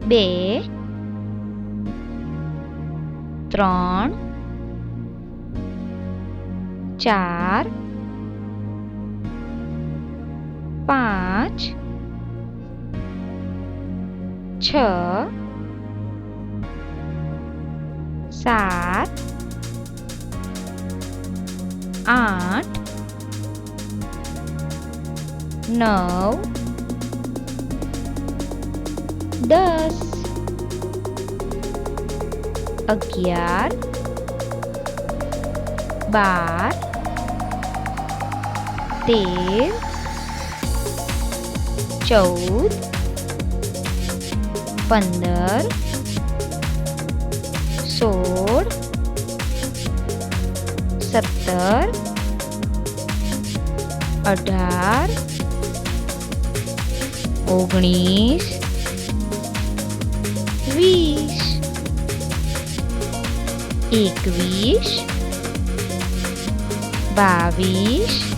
2 3 4 5 6 7 8 9 10 11 12 13 14 15 16 17 18 19 20 21 22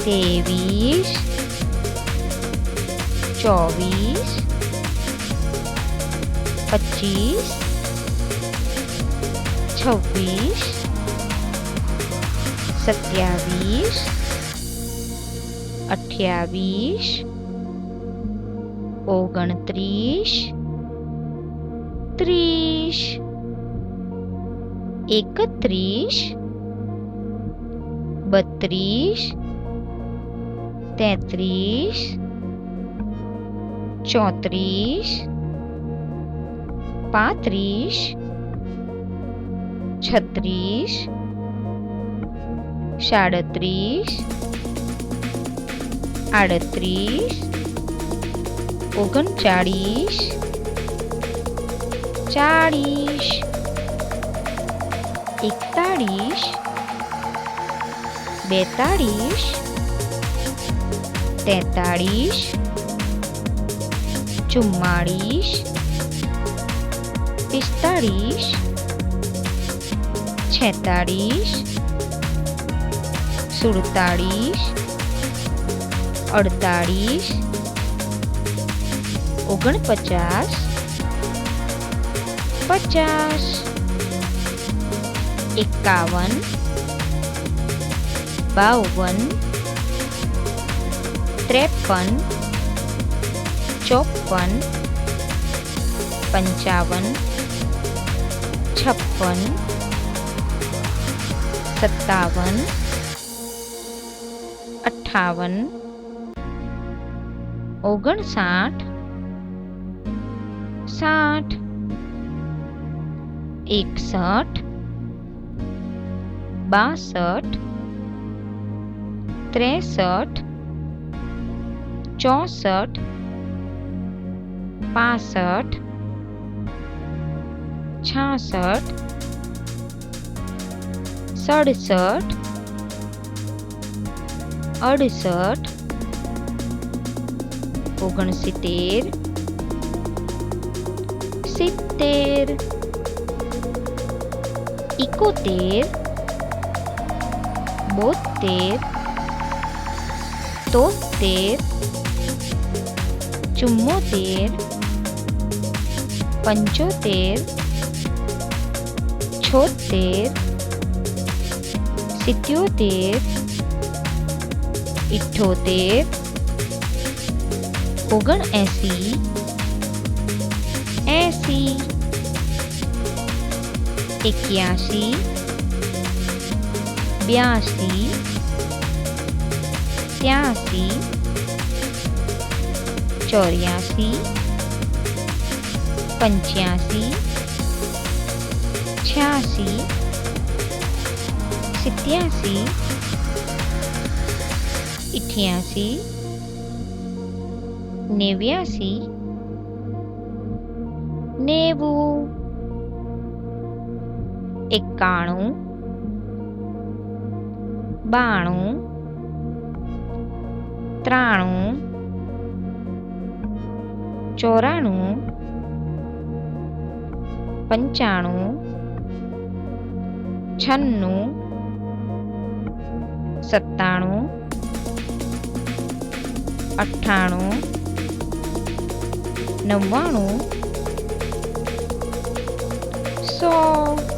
23 24 25 26 27 28 29 30 31 32 33 34 35 36 37 38 39 40 41 42 43 44 45 46 47 48 49 50 51 52 53 54 55 56 57 58 59 60 61 62 63 64 65 66 67 68 69 70 71 72 73 74 75 76 77 78 79 80 81 82 83 84 85 86 87 88 89 90 91 92 93 94 95 96 97 98 99 100